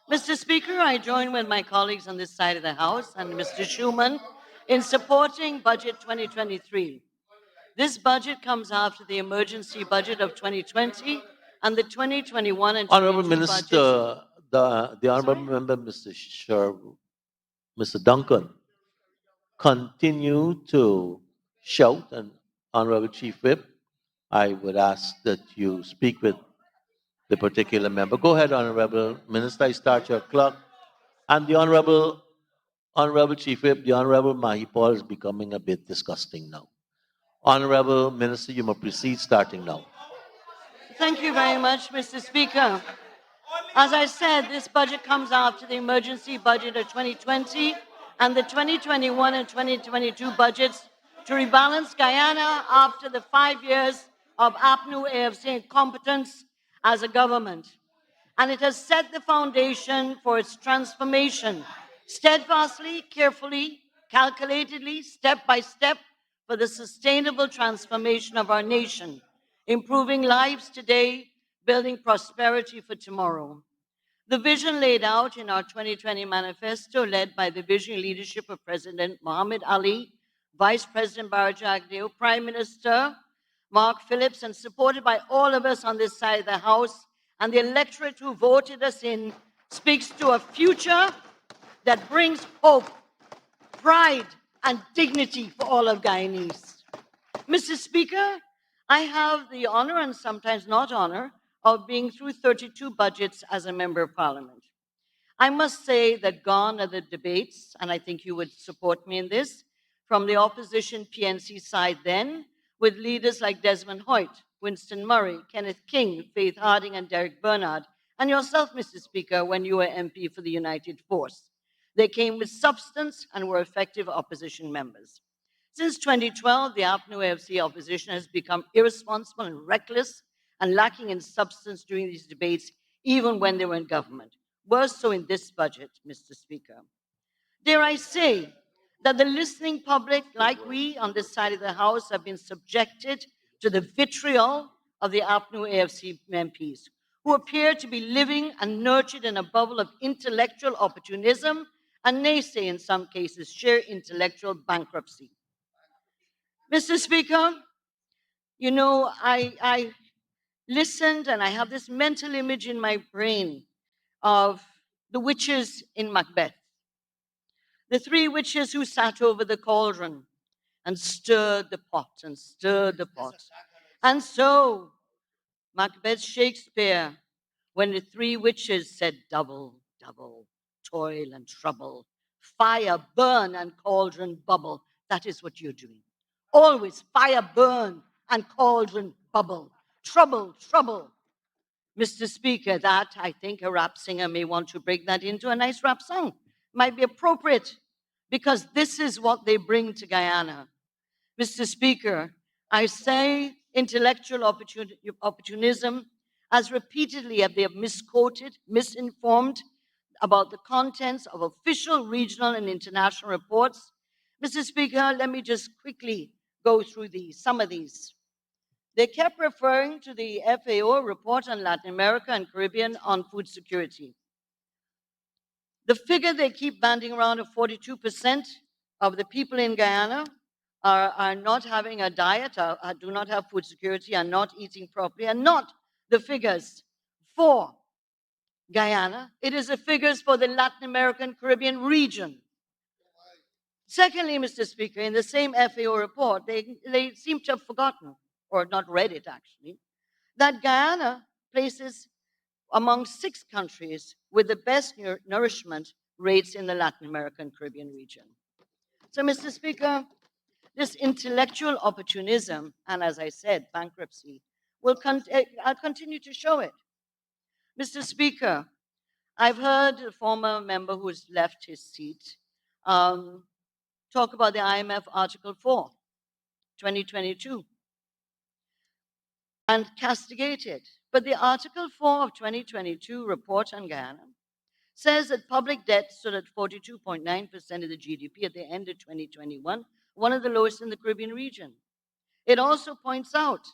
Mr. Speaker, I join with my colleagues on this side of the House and Mr. Schuman in supporting Budget 2023. This budget comes after the emergency budget of 2020 and the 2021 and Honorable 22 budgets. Minister, the Honorable Member, Mr. Duncan, continue to shout, and Honorable Chief Whip, I would ask that you speak with the particular member. Go ahead, Honorable Minister, I start your clock. And the Honorable Chief Whip, the Honorable Mahipal is becoming a bit disgusting now. Honorable Minister, you may proceed starting now. Thank you very much, Mr. Speaker. As I said, this budget comes after the emergency budget of 2020 and the 2021 and 2022 budgets to rebalance Guyana after the 5 years of APNU AFC incompetence as a government. And it has set the foundation for its transformation, steadfastly, carefully, calculatedly, step by step, for the sustainable transformation of our nation, improving lives today, building prosperity for tomorrow. The vision laid out in our 2020 manifesto, led by the visionary leadership of President Mohammed Ali, Vice President Barack Obama, Prime Minister Mark Phillips, and supported by all of us on this side of the House and the electorate who voted us in, speaks to a future that brings hope, pride, and dignity for all of Guyanese. Mr. Speaker, I have the honor, and sometimes not honor, of being through 32 budgets as a member of Parliament. I must say that gone are the debates, and I think you would support me in this, from the opposition PNC side then, with leaders like Desmond Hoyt, Winston Murray, Kenneth King, Faith Harding, and Derek Bernard, and yourself, Mr. Speaker, when you were MP for the United Force. They came with substance and were effective opposition members. Since 2012, the APNU AFC opposition has become irresponsible and reckless and lacking in substance during these debates, even when they were in government. Worse so in this budget, Mr. Speaker. Dare I say that the listening public, like we on this side of the House, have been subjected to the vitriol of the APNU AFC MPs, who appear to be living and nurtured in a bubble of intellectual opportunism and naysay, in some cases, sheer intellectual bankruptcy. Mr. Speaker, you know, I listened and I have this mental image in my brain of the witches in Macbeth. The three witches who sat over the cauldron and stirred the pot and stirred the pot. And so, Macbeth Shakespeare, when the three witches said double, double, toil and trouble, fire burn and cauldron bubble, that is what you're doing. Always fire burn and cauldron bubble. Trouble, trouble. Mr. Speaker, that I think a rap singer may want to break that into a nice rap song. Might be appropriate because this is what they bring to Guyana. Mr. Speaker, I say intellectual opportunism as repeatedly as they have misquoted, misinformed about the contents of official, regional, and international reports. Mr. Speaker, let me just quickly go through some of these. They kept referring to the FAO report on Latin America and Caribbean on food security. The figure they keep banding around of 42% of the people in Guyana are not having a diet, do not have food security, are not eating properly, are not the figures for Guyana. It is the figures for the Latin American Caribbean region. Secondly, Mr. Speaker, in the same FAO report, they seem to have forgotten, or not read it actually, that Guyana places among 6 countries with the best nourishment rates in the Latin American Caribbean region. So, Mr. Speaker, this intellectual opportunism, and as I said, bankruptcy, I'll continue to show it. Mr. Speaker, I've heard a former member who's left his seat talk about the IMF Article 4, 2022, and castigate it. But the Article 4 of 2022 report on Guyana says that public debt stood at 42.9% of the GDP at the end of 2021, one of the lowest in the Caribbean region. It also points out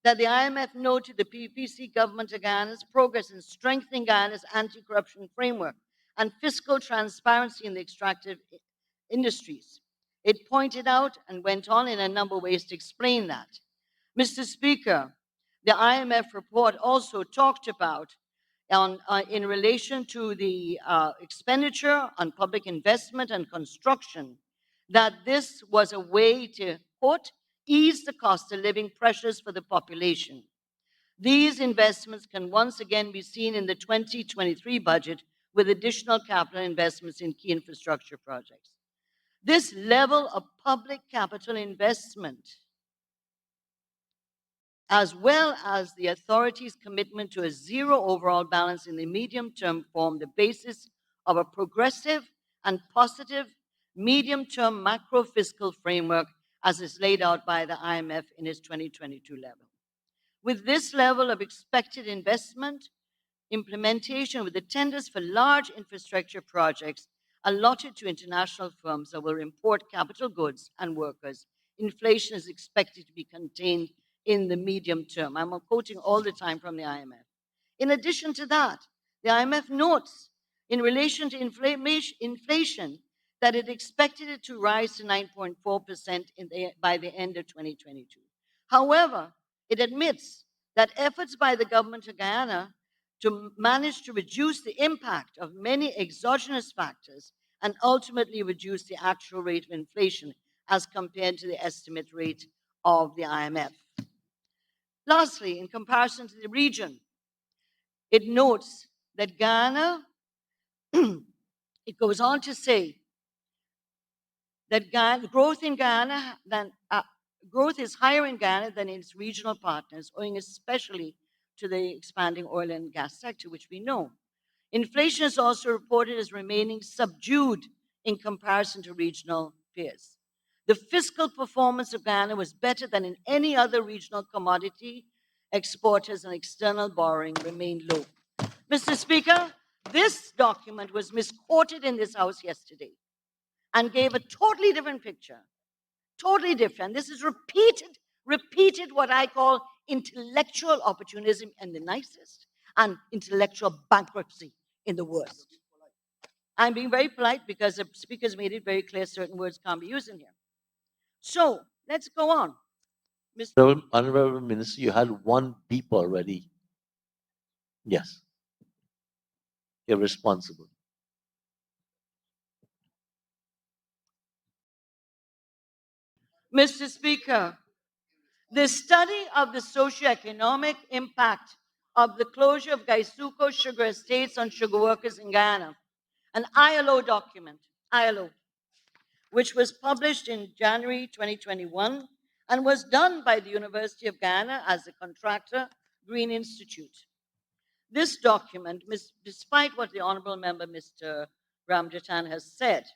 that the IMF noted the PPC government of Ghana's progress in strengthening Ghana's anti-corruption framework and fiscal transparency in the extractive industries. It pointed out and went on in a number of ways to explain that. Mr. Speaker, the IMF report also talked about in relation to the expenditure on public investment and construction, that this was a way to, quote, ease the cost of living pressures for the population. These investments can once again be seen in the 2023 budget with additional capital investments in key infrastructure projects. This level of public capital investment, as well as the authority's commitment to a zero overall balance in the medium term, form the basis of a progressive and positive medium-term macro-fiscal framework as is laid out by the IMF in its 2022 level. With this level of expected investment, implementation with the tenders for large infrastructure projects allotted to international firms that will import capital goods and workers, inflation is expected to be contained in the medium term. I'm quoting all the time from the IMF. In addition to that, the IMF notes in relation to inflation that it expected it to rise to 9.4% by the end of 2022. However, it admits that efforts by the government of Guyana to manage to reduce the impact of many exogenous factors and ultimately reduce the actual rate of inflation as compared to the estimate rate of the IMF. Lastly, in comparison to the region, it notes that Ghana, it goes on to say that growth is higher in Ghana than in its regional partners, owing especially to the expanding oil and gas sector, which we know. Inflation is also reported as remaining subdued in comparison to regional peers. The fiscal performance of Ghana was better than in any other regional commodity exporters, and external borrowing remained low. Mr. Speaker, this document was misquoted in this House yesterday and gave a totally different picture. Totally different. This is repeated what I call intellectual opportunism in the nicest and intellectual bankruptcy in the worst. I'm being very polite because the speakers made it very clear certain words can't be used in here. So let's go on. Honorable Minister, you had one beep already. Yes. You're responsible. Mr. Speaker, the study of the socioeconomic impact of the closure of Gaisuco sugar estates on sugar workers in Guyana, an ILO document, which was published in January 2021 and was done by the University of Guyana as a contractor, Green Institute. This document, despite what the Honorable Member, Mr. Ramjatan, has said,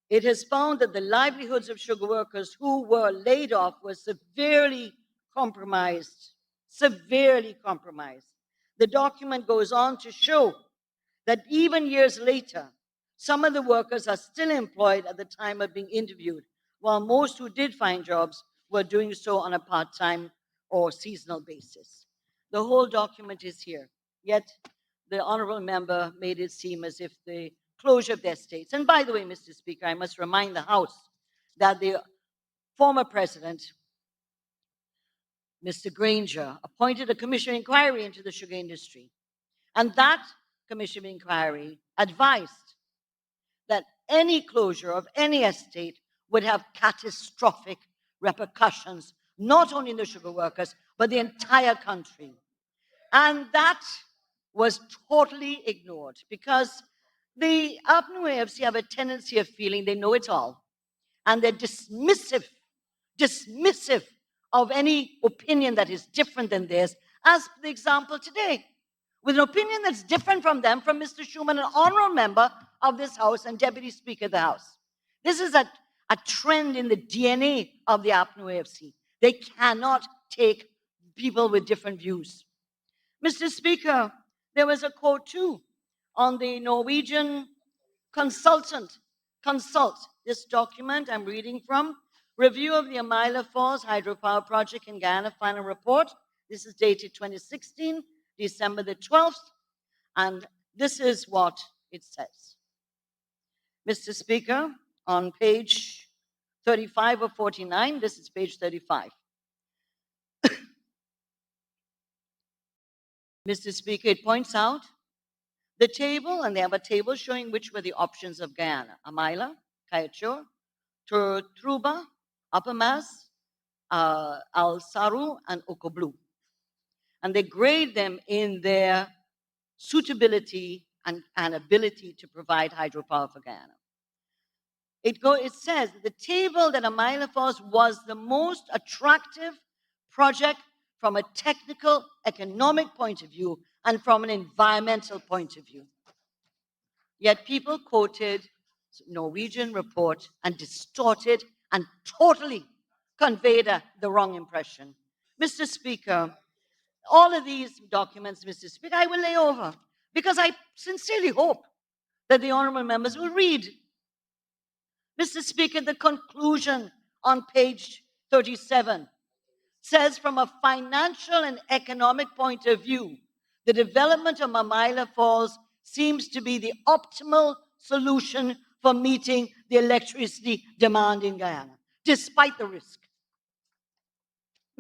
it has found that the livelihoods of sugar workers who were laid off were severely compromised. Severely compromised. The document goes on to show that even years later, some of the workers are still employed at the time of being interviewed, while most who did find jobs were doing so on a part-time or seasonal basis. The whole document is here, yet the Honorable Member made it seem as if the closure of their states. And by the way, Mr. Speaker, I must remind the House that the former president, Mr. Granger, appointed a commission of inquiry into the sugar industry. And that commission of inquiry advised that any closure of any estate would have catastrophic repercussions, not only in the sugar workers, but the entire country. And that was totally ignored because the APNU AFC have a tendency of feeling they know it all. And they're dismissive of any opinion that is different than theirs, as the example today, with an opinion that's different from them, from Mr. Schuman, an honorable member of this House and Deputy Speaker of the House. This is a trend in the DNA of the APNU AFC. They cannot take people with different views. Mr. Speaker, there was a quote too on the Norwegian consultant. Consult, this document I'm reading from, Review of the Amila Falls Hydropower Project in Guyana, final report. This is dated 2016, December the 12th, and this is what it says. Mr. Speaker, on page 35 of 49, this is page 35. Mr. Speaker, it points out the table, and they have a table showing which were the options of Guyana: Amila, Kayachor, Truba, Upper Mass, Al Saru, and Okoblu. And they grade them in their suitability and ability to provide hydropower for Guyana. It says the table that Amila Falls was the most attractive project from a technical, economic point of view and from an environmental point of view. Yet people quoted Norwegian report and distorted and totally conveyed the wrong impression. Mr. Speaker, all of these documents, Mr. Speaker, I will lay over because I sincerely hope that the honorable members will read. Mr. Speaker, the conclusion on page 37 says, from a financial and economic point of view, the development of Amila Falls seems to be the optimal solution for meeting the electricity demand in Guyana, despite the risk.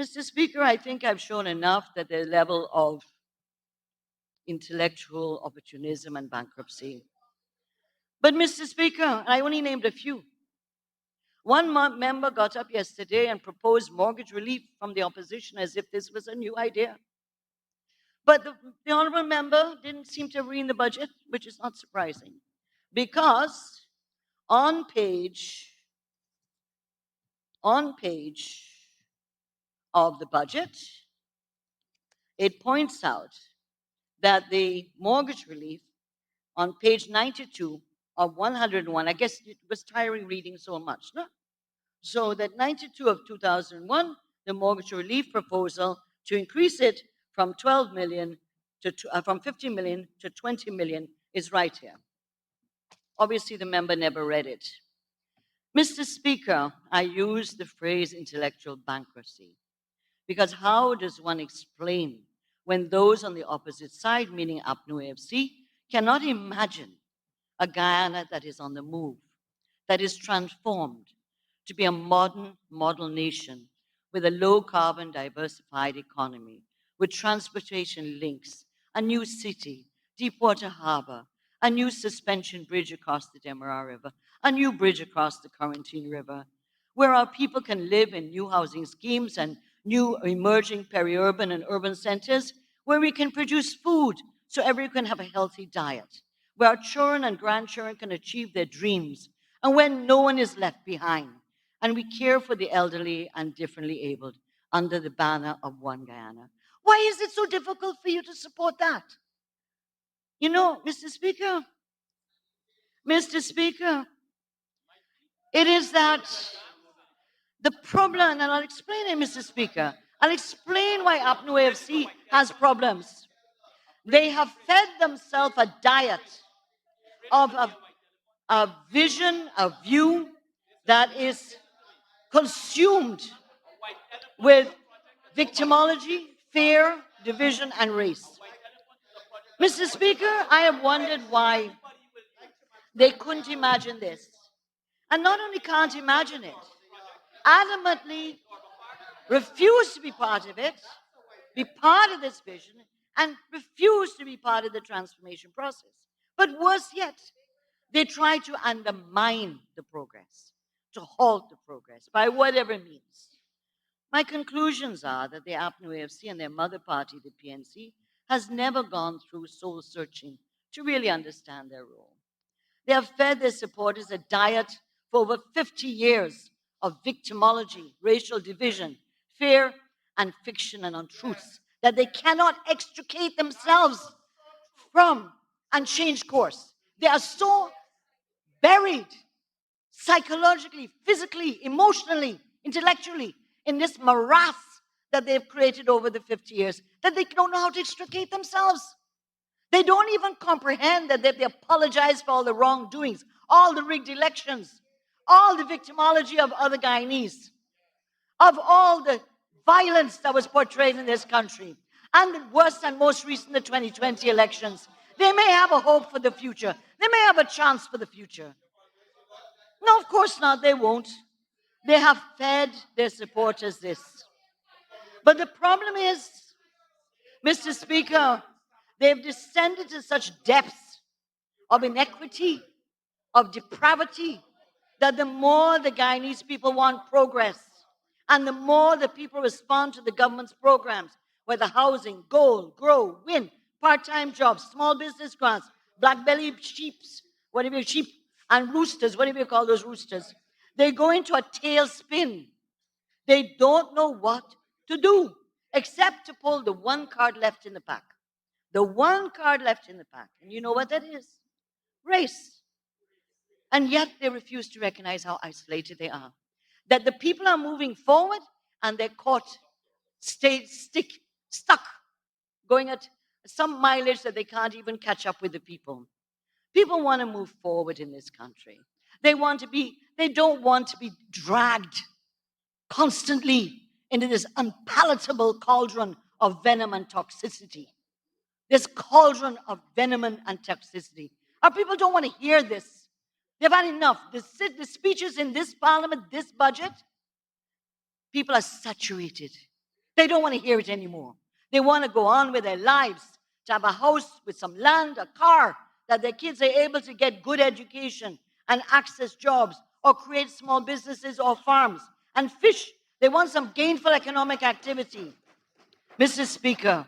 Mr. Speaker, I think I've shown enough that the level of intellectual opportunism and bankruptcy. But Mr. Speaker, I only named a few. One member got up yesterday and proposed mortgage relief from the opposition as if this was a new idea. But the honorable member didn't seem to read the budget, which is not surprising, because on page of the budget, it points out that the mortgage relief on page 92 of 101, I guess it was tiring reading so much, no? So that 92 of 2001, the mortgage relief proposal to increase it from 12 million to from 50 million to 20 million is right here. Obviously, the member never read it. Mr. Speaker, I use the phrase intellectual bankruptcy because how does one explain when those on the opposite side, meaning APNU AFC, cannot imagine a Guyana that is on the move, that is transformed to be a modern model nation with a low-carbon, diversified economy, with transportation links, a new city, Deepwater Harbor, a new suspension bridge across the Demerara River, a new bridge across the Corentyne River, where our people can live in new housing schemes and new emerging peri-urban and urban centers, where we can produce food so everyone can have a healthy diet, where our children and grandchildren can achieve their dreams, and when no one is left behind, and we care for the elderly and differently abled under the banner of One Guyana. Why is it so difficult for you to support that? You know, Mr. Speaker, it is that the problem, and I'll explain it, Mr. Speaker. I'll explain why APNU AFC has problems. They have fed themselves a diet of a vision, a view that is consumed with victimology, fear, division, and race. Mr. Speaker, I have wondered why they couldn't imagine this. And not only can't imagine it, adamantly refuse to be part of it, be part of this vision, and refuse to be part of the transformation process. But worse yet, they try to undermine the progress, to halt the progress by whatever means. My conclusions are that the APNU AFC and their mother party, the PNC, has never gone through soul searching to really understand their role. They have fed their supporters a diet for over 50 years of victimology, racial division, fear, and fiction and untruths that they cannot extricate themselves from and change course. They are so buried psychologically, physically, emotionally, intellectually in this morass that they've created over the 50 years that they don't know how to extricate themselves. They don't even comprehend that they apologize for all the wrongdoings, all the rigged elections, all the victimology of other Guyanese, of all the violence that was portrayed in this country, and the worst and most recent, the 2020 elections. They may have a hope for the future. They may have a chance for the future. No, of course not. They won't. They have fed their supporters this. But the problem is, Mr. Speaker, they've descended to such depths of inequity, of depravity, that the more the Guyanese people want progress, and the more the people respond to the government's programs, whether housing, gold, grow, win, part-time jobs, small business grants, black-bellied sheep, and roosters, whatever you call those roosters, they go into a tailspin. They don't know what to do except to pull the one card left in the pack. The one card left in the pack. And you know what that is? Race. And yet they refuse to recognize how isolated they are. That the people are moving forward and they're caught, stuck, going at some mileage that they can't even catch up with the people. People want to move forward in this country. They don't want to be dragged constantly into this unpalatable cauldron of venom and toxicity. This cauldron of venom and toxicity. Our people don't want to hear this. They've had enough. The speeches in this parliament, this budget, people are saturated. They don't want to hear it anymore. They want to go on with their lives, to have a house with some land, a car, that their kids are able to get good education and access jobs, or create small businesses or farms, and fish. They want some gainful economic activity. Mr. Speaker,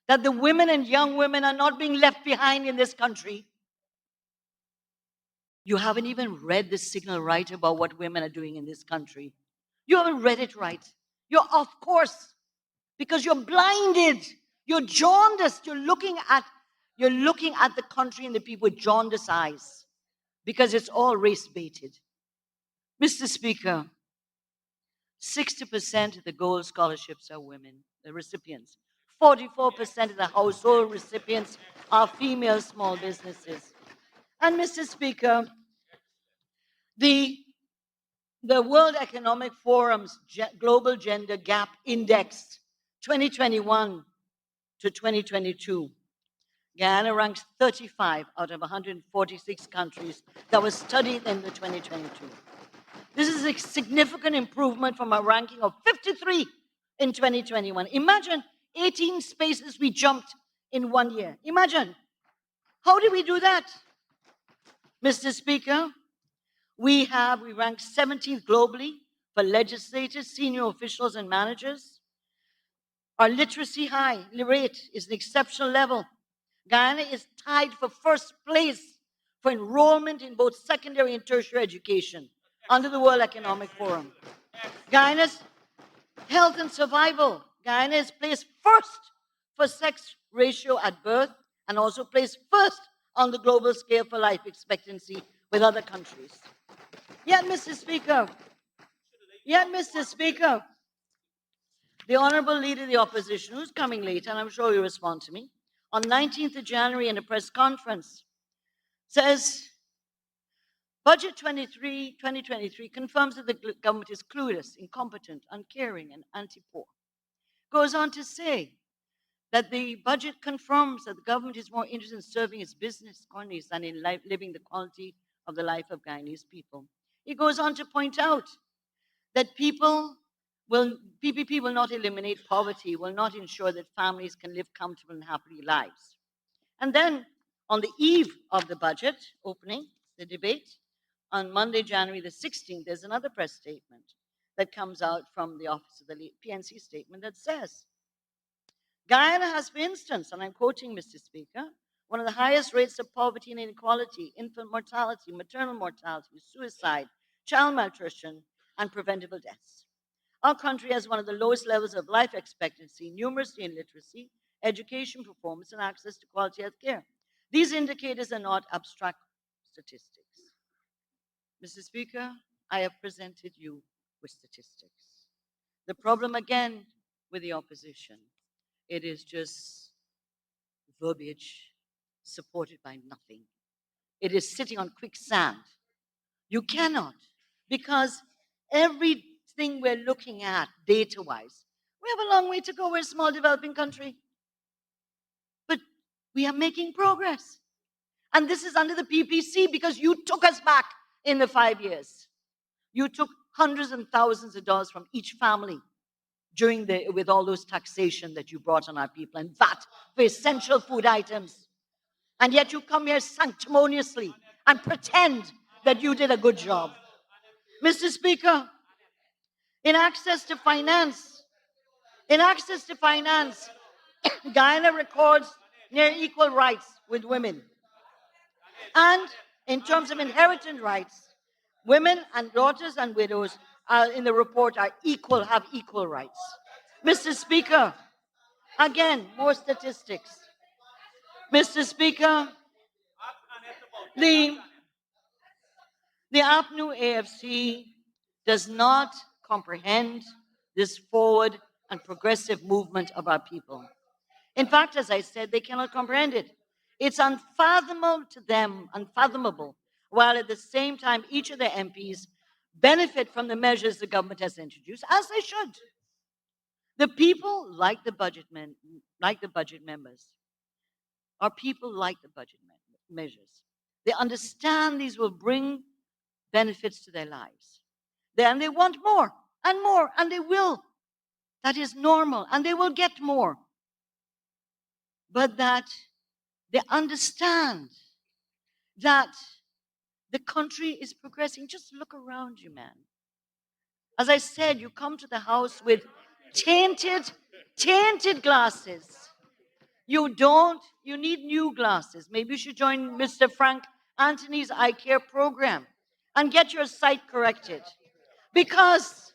that the women and young women are not being left behind in this country. You haven't even read the signal right about what women are doing in this country. You haven't read it right. You're off course because you're blinded. You're jaundiced. You're looking at the country and the people with jaundiced eyes because it's all race-baited. Mr. Speaker, 60% of the gold scholarships are women, the recipients. 44% of the household recipients are female small businesses. And Mr. Speaker, the World Economic Forum's Global Gender Gap Index 2021 to 2022, Guyana ranks 35 out of 146 countries that was studied in the 2022. This is a significant improvement from a ranking of 53 in 2021. Imagine 18 spaces we jumped in 1 year. Imagine. How did we do that? Mr. Speaker, we ranked 17th globally for legislators, senior officials, and managers. Our literacy rate is an exceptional level. Guyana is tied for first place for enrollment in both secondary and tertiary education under the World Economic Forum. Guyana's health and survival. Guyana is placed first for sex ratio at birth and also placed first on the global scale for life expectancy with other countries. Yet, Mr. Speaker, the Honorable Leader of the Opposition, who's coming later, and I'm sure you'll respond to me, on 19th of January in a press conference, says, Budget 2023 confirms that the government is clueless, incompetent, uncaring, and anti-poor. Goes on to say that the budget confirms that the government is more interested in serving its business colonies than in living the quality of the life of Guyanese people. It goes on to point out that PPP will not eliminate poverty, will not ensure that families can live comfortable and happy lives. And then on the eve of the budget opening, the debate, on Monday, January the 16th, there's another press statement that comes out from the Office of the PNC statement that says, Guyana has, for instance, and I'm quoting Mr. Speaker, one of the highest rates of poverty and inequality, infant mortality, maternal mortality, suicide, child malnutrition, and preventable deaths. Our country has one of the lowest levels of life expectancy, numeracy and literacy, education performance, and access to quality health care. These indicators are not abstract statistics. Mr. Speaker, I have presented you with statistics. The problem again with the opposition, it is just verbiage supported by nothing. It is sitting on quicksand. You cannot because everything we're looking at data-wise, we have a long way to go. We're a small developing country. But we are making progress. And this is under the PPC because you took us back in the 5 years. You took hundreds and thousands of dollars from each family with all those taxation that you brought on our people and VAT for essential food items. And yet you come here sanctimoniously and pretend that you did a good job. Mr. Speaker, in access to finance, Guyana records near equal rights with women. And in terms of inheritance rights, women and daughters and widows in the report have equal rights. Mr. Speaker, again, more statistics. Mr. Speaker, the APNU AFC does not comprehend this forward and progressive movement of our people. In fact, as I said, they cannot comprehend it. It's unfathomable to them, while at the same time each of the MPs benefit from the measures the government has introduced, as they should. The people like the budget members. Our people like the budget measures. They understand these will bring benefits to their lives. And they want more, and they will. That is normal, and they will get more. But that they understand that the country is progressing. Just look around you, man. As I said, you come to the house with tainted glasses. You need new glasses. Maybe you should join Mr. Frank Anthony's eye care program and get your sight corrected. Because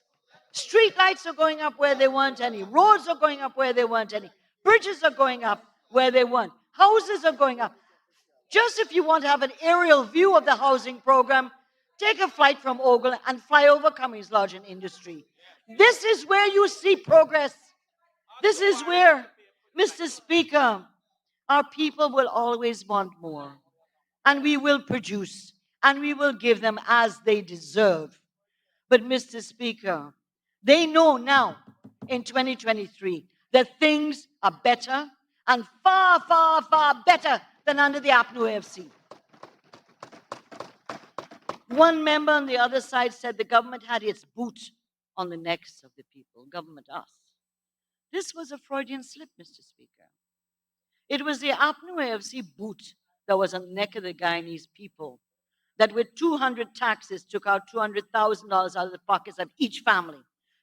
street lights are going up where they weren't any. Roads are going up where they weren't any. Bridges are going up where they weren't. Houses are going up. Just if you want to have an aerial view of the housing program, take a flight from Ogle and fly over Cummings Lodge and Industry. This is where you see progress. This is where, Mr. Speaker, our people will always want more. And we will produce, and we will give them as they deserve. But, Mr. Speaker, they know now, in 2023, that things are better and far, far, far better than under the APNU AFC. One member on the other side said the government had its boot on the necks of the people. Government, us. This was a Freudian slip, Mr. Speaker. It was the APNU AFC boot that was on the neck of the Guyanese people, that with 200 taxes took out $200,000 out of the pockets of each family,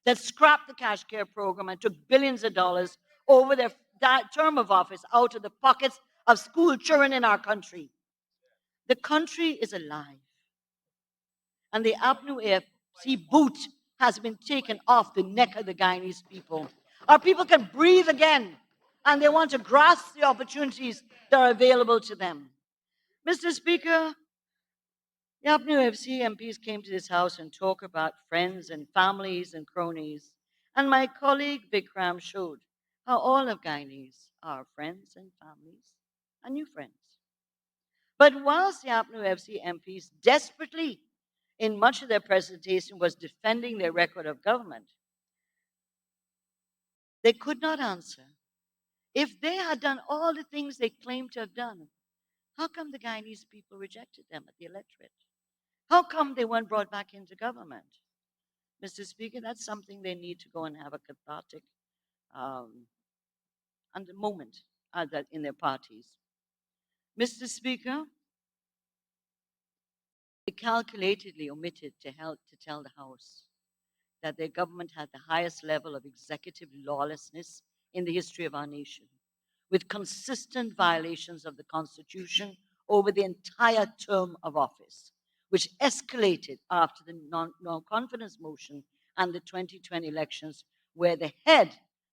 that scrapped the cash care program and took billions of dollars over their term of office out of the pockets of school children in our country. The country is alive. And the APNU AFC boot has been taken off the neck of the Guyanese people. Our people can breathe again, and they want to grasp the opportunities that are available to them. Mr. Speaker, the APNU AFC MPs came to this house and talk about friends and families and cronies. And my colleague Vikram showed how all of Guyanese are friends and families and new friends. But whilst the APNU AFC MPs desperately, in much of their presentation, was defending their record of government, they could not answer. If they had done all the things they claimed to have done, how come the Guyanese people rejected them at the electorate? How come they weren't brought back into government? Mr. Speaker, that's something they need to go and have a cathartic moment in their parties. Mr. Speaker, they calculatedly omitted to tell the House that their government had the highest level of executive lawlessness in the history of our nation, with consistent violations of the Constitution over the entire term of office, which escalated after the non-confidence motion and the 2020 elections, where the head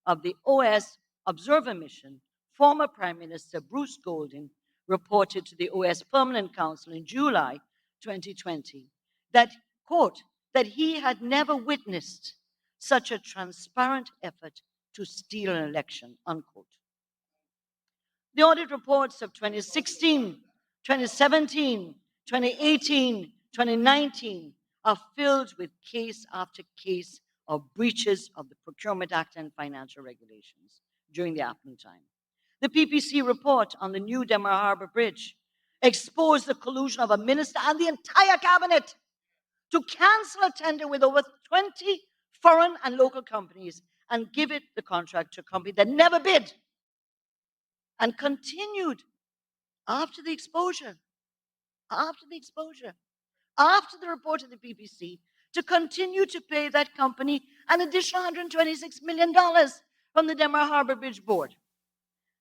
of the OS Observer Mission, former Prime Minister Bruce Golding, reported to the OS Permanent Council in July 2020 that, quote, that he had never witnessed such a transparent effort to steal an election, unquote. The audit reports of 2016, 2017, 2018, 2019 are filled with case after case of breaches of the Procurement Act and financial regulations during the afternoon time. The PPC report on the new Denver Harbor Bridge exposed the collusion of a minister and the entire cabinet to cancel a tender with over 20 foreign and local companies and give it the contract to a company that never bid and continued after the exposure, after the report of the PPC, to continue to pay that company an additional $126 million from the Denver Harbor Bridge Board.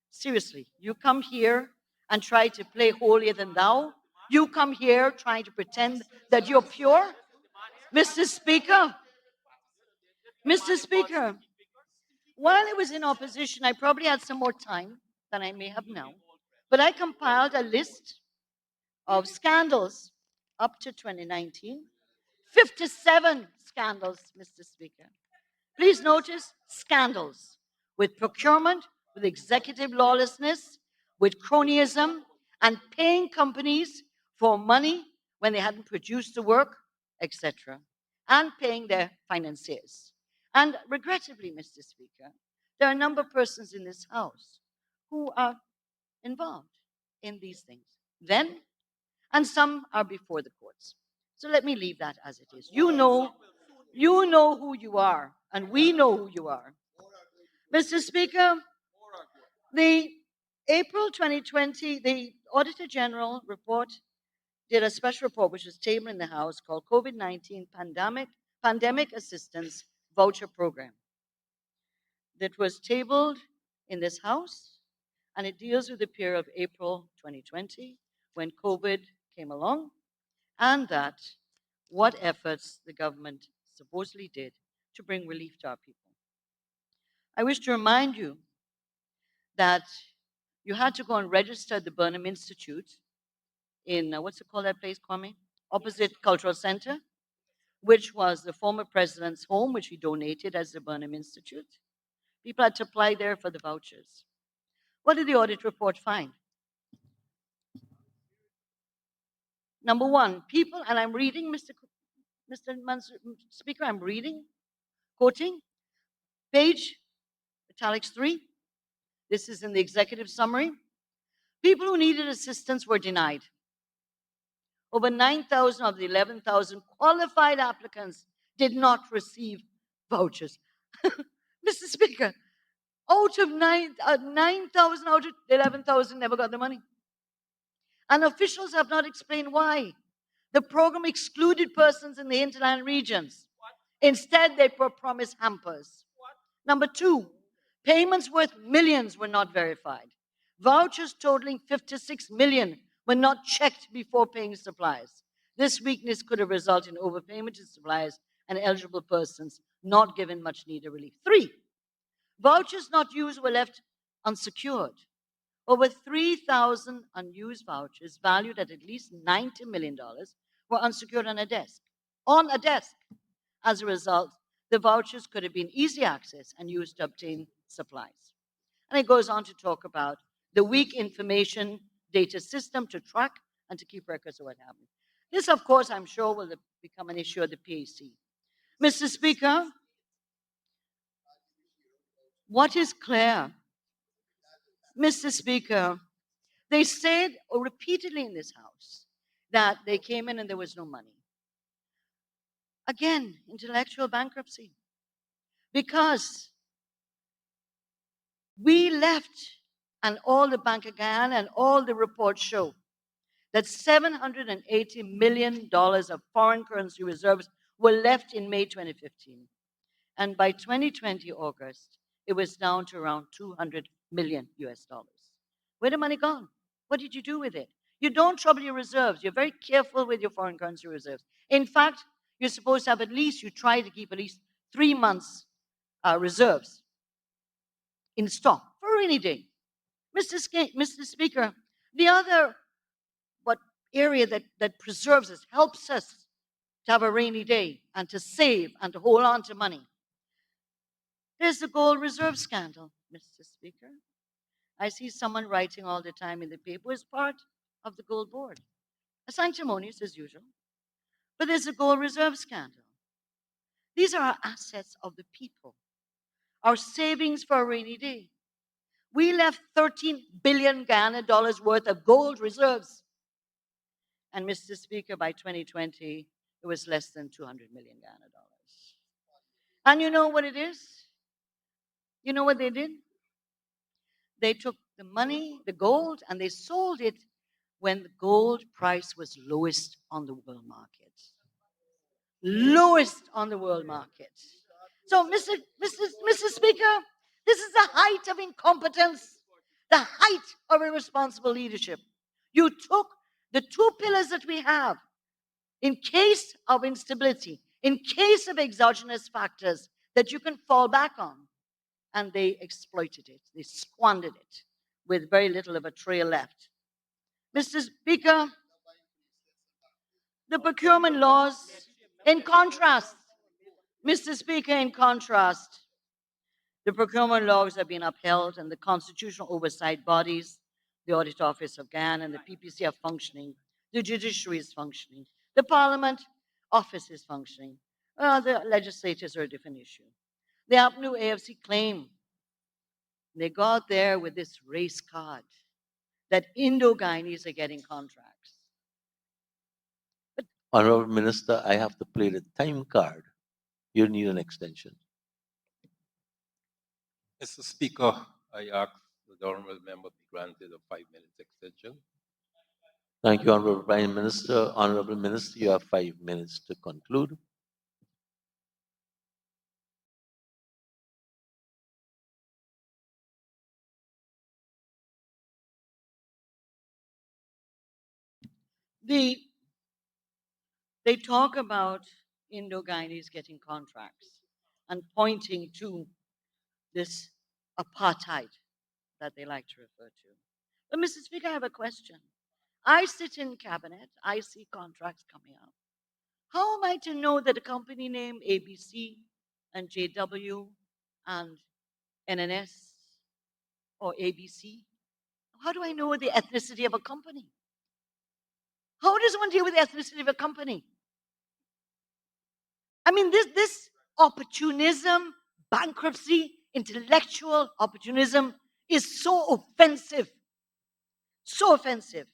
Seriously, you come here and try to play holier than thou? You come here trying to pretend that you're pure? Mr. Speaker, while I was in opposition, I probably had some more time than I may have now, but I compiled a list of scandals up to 2019. 57 scandals, Mr. Speaker. Please notice scandals with procurement, with executive lawlessness, with cronyism, and paying companies for money when they hadn't produced the work, etc., and paying their financiers. And regrettably, Mr. Speaker, there are a number of persons in this House who are involved in these things then, and some are before the courts. So let me leave that as it is. You know who you are, and we know who you are. Mr. Speaker, the April 2020, the Auditor General report did a special report which was tabled in the House called COVID-19 Pandemic Assistance Voucher Program. That was tabled in this House, and it deals with the period of April 2020 when COVID came along, and that what efforts the government supposedly did to bring relief to our people. I wish to remind you that you had to go and register at the Burnham Institute in, what's it called, that place, Kwame? Opposite Cultural Center, which was the former president's home, which he donated as the Burnham Institute. People had to apply there for the vouchers. What did the audit report find? Number one, people, and I'm reading, Mr. Speaker, I'm reading, quoting, page, italics 3. This is in the executive summary. People who needed assistance were denied. Over 9,000 of the 11,000 qualified applicants did not receive vouchers. Mr. Speaker, out of 9,000 out of 11,000 never got the money. And officials have not explained why. The program excluded persons in the hinterland regions. Instead, they promised hampers. Number two, payments worth millions were not verified. Vouchers totaling 56 million were not checked before paying suppliers. This weakness could have resulted in overpayment to suppliers and eligible persons not given much needed relief. Three, vouchers not used were left unsecured. Over 3,000 unused vouchers valued at least $90 million were unsecured on a desk. As a result, the vouchers could have been easy access and used to obtain supplies. And it goes on to talk about the weak information data system to track and to keep records of what happened. This, of course, I'm sure will become an issue at the PAC. Mr. Speaker, what is clear? Mr. Speaker, they said repeatedly in this House that they came in and there was no money. Again, intellectual bankruptcy. Because we left, and all the Bank of Ghana and all the reports show that $780 million of foreign currency reserves were left in May 2015. And by 2020, August, it was down to around 200 million US dollars. Where the money gone? What did you do with it? You don't trouble your reserves. You're very careful with your foreign currency reserves. In fact, you're supposed to have you try to keep at least 3 months reserves in stock for a rainy day. Mr. Speaker, the other area that preserves us, helps us to have a rainy day and to save and to hold on to money. There's the gold reserve scandal, Mr. Speaker. I see someone writing all the time in the paper as part of the gold board. Sanctimonious as usual. But there's a gold reserve scandal. These are our assets of the people, our savings for a rainy day. We left 13 billion Ghana dollars worth of gold reserves. And Mr. Speaker, by 2020, it was less than 200 million Ghana dollars. And you know what it is? You know what they did? They took the money, the gold, and they sold it when the gold price was lowest on the world market. Lowest on the world market. So, Mr. Speaker, this is the height of incompetence, the height of irresponsible leadership. You took the two pillars that we have in case of instability, in case of exogenous factors that you can fall back on, and they exploited it. They squandered it with very little of a trail left. Mr. Speaker, the procurement laws, in contrast, Mr. Speaker, in contrast, the procurement laws have been upheld and the constitutional oversight bodies, the Audit Office of Ghana and the PPC are functioning. The judiciary is functioning. The Parliament office is functioning. The legislators are a different issue. The APNU AFC claim they got there with this race card that Indo-Guyanese are getting contracts. Honorable Minister, I have to play the time card. You need an extension. Mr. Speaker, I ask the honourable member be granted a 5-minute extension. Thank you, Honorable Prime Minister. Honorable Minister, you have 5 minutes to conclude. They talk about Indo-Guyanese getting contracts and pointing to this apartheid that they like to refer to. But Mr. Speaker, I have a question. I sit in cabinet, I see contracts coming up. How am I to know that a company name ABC and JW and NNS or ABC? How do I know the ethnicity of a company? How does one deal with the ethnicity of a company? I mean, this opportunism, bankruptcy, intellectual opportunism is so offensive. So offensive.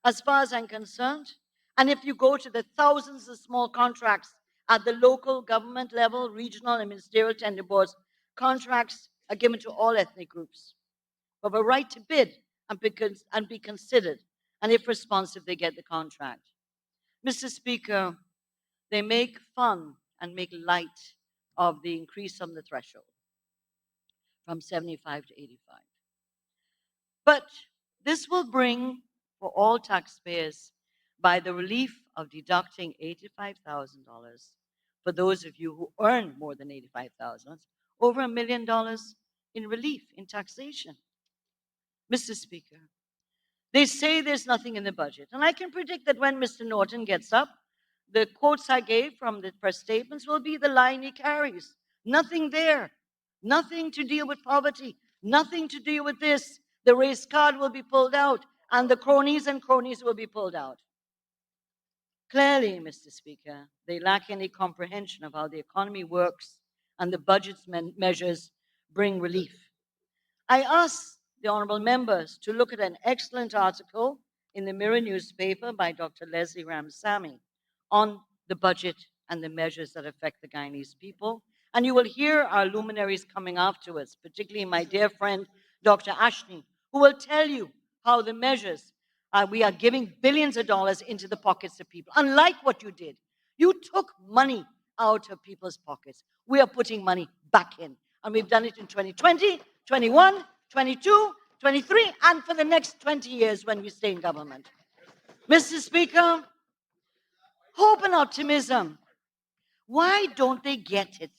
As far as I'm concerned, and if you go to the thousands of small contracts at the local government level, regional and ministerial tender boards, contracts are given to all ethnic groups of a right to bid and be considered. And if responsive, they get the contract. Mr. Speaker, they make fun and make light of the increase on the threshold from 75 to 85. But this will bring for all taxpayers by the relief of deducting $85,000 for those of you who earn more than $85,000, over $1 million in relief in taxation. Mr. Speaker, they say there's nothing in the budget. And I can predict that when Mr. Norton gets up, the quotes I gave from the press statements will be the line he carries. Nothing there. Nothing to deal with poverty. Nothing to deal with this. The race card will be pulled out, and the cronies will be pulled out. Clearly, Mr. Speaker, they lack any comprehension of how the economy works and the budget's measures bring relief. I ask the honorable members to look at an excellent article in the Mirror newspaper by Dr. Leslie Ramsamy on the budget and the measures that affect the Guyanese people. And you will hear our luminaries coming afterwards, particularly my dear friend, Dr. Ashney, who will tell you how the measures, we are giving billions of dollars into the pockets of people. Unlike what you did, you took money out of people's pockets. We are putting money back in. And we've done it in 2020, 21, 22, 23, and for the next 20 years when we stay in government. Mr. Speaker, hope and optimism. Why don't they get it?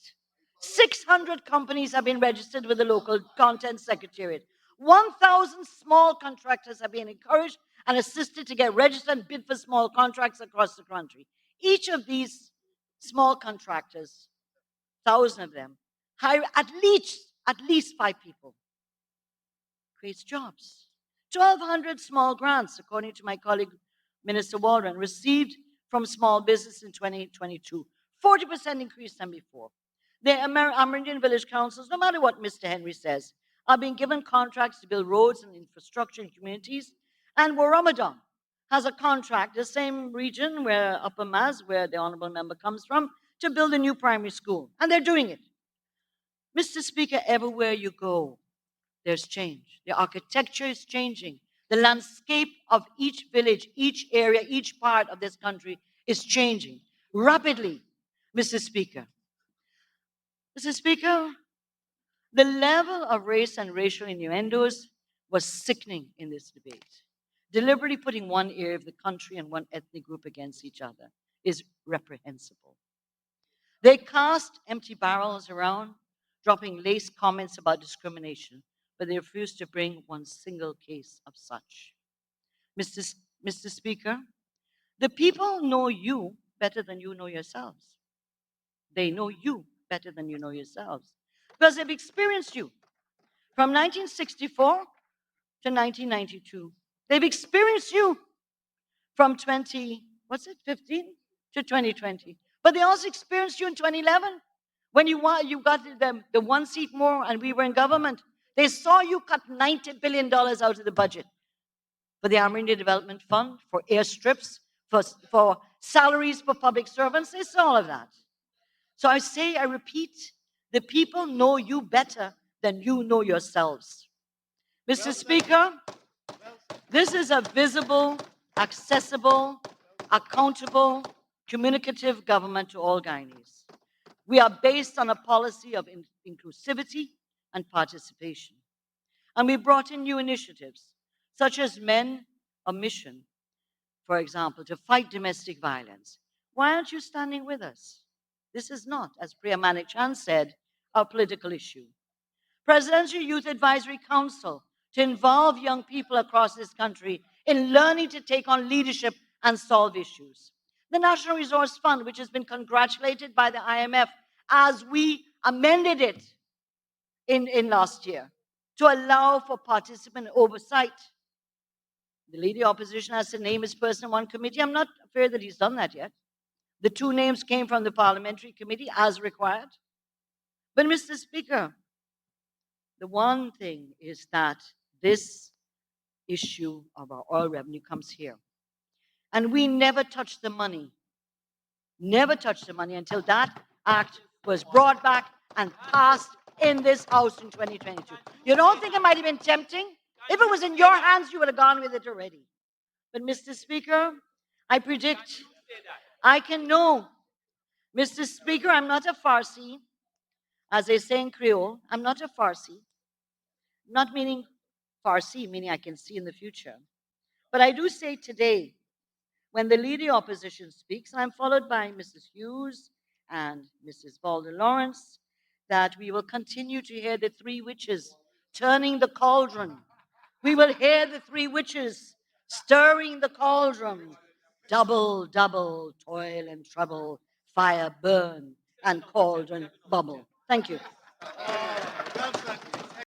600 companies have been registered with the local content secretariat. 1,000 small contractors have been encouraged and assisted to get registered and bid for small contracts across the country. Each of these small contractors, 1,000 of them, hire at least 5 people. Creates jobs. 1,200 small grants, according to my colleague, Minister Waldron, received from small business in 2022. 40% increase than before. The Amerindian village councils, no matter what Mr. Henry says, are being given contracts to build roads and infrastructure in communities. And Warramadon has a contract, the same region where Upper Maz, where the honorable member comes from, to build a new primary school. And they're doing it. Mr. Speaker, everywhere you go, there's change. The architecture is changing. The landscape of each village, each area, each part of this country is changing rapidly, Mr. Speaker. Mr. Speaker, the level of race and racial innuendos was sickening in this debate. Deliberately putting one area of the country and one ethnic group against each other is reprehensible. They cast empty barrels around, dropping laced comments about discrimination, but they refused to bring one single case of such. Mr. Speaker, the people know you better than you know yourselves. They know you better than you know yourselves because they've experienced you from 1964 to 1992. They've experienced you from 15 to 2020. But they also experienced you in 2011 when you got the one seat more and we were in government. They saw you cut $90 billion out of the budget for the Amerindia Development Fund, for airstrips, for salaries for public servants. They saw all of that. So I repeat, the people know you better than you know yourselves. Mr. Speaker, this is a visible, accessible, accountable, communicative government to all Guyanese. We are based on a policy of inclusivity and participation. And we brought in new initiatives, such as Men on Mission, for example, to fight domestic violence. Why aren't you standing with us? This is not, as Priya Manik-Chan said, a political issue. Presidential Youth Advisory Council to involve young people across this country in learning to take on leadership and solve issues. The National Resource Fund, which has been congratulated by the IMF as we amended it in last year to allow for participant oversight. The leader opposition has to name his person on one committee. I'm not afraid that he's done that yet. The two names came from the Parliamentary Committee as required. But Mr. Speaker, the one thing is that this issue of our oil revenue comes here. And we never touched the money. Never touched the money until that act was brought back and passed in this House in 2022. You don't think it might have been tempting? If it was in your hands, you would have gone with it already. But Mr. Speaker, I predict, I can know. Mr. Speaker, I'm not a Farsi. As they say in Creole, I'm not a Farsi. Not meaning Farsi, meaning I can see in the future. But I do say today, when the leader opposition speaks, and I'm followed by Mrs. Hughes and Mrs. Valder Lawrence, that we will continue to hear the three witches turning the cauldron. We will hear the three witches stirring the cauldron. Double, double, toil and trouble, fire burn and cauldron bubble. Thank you.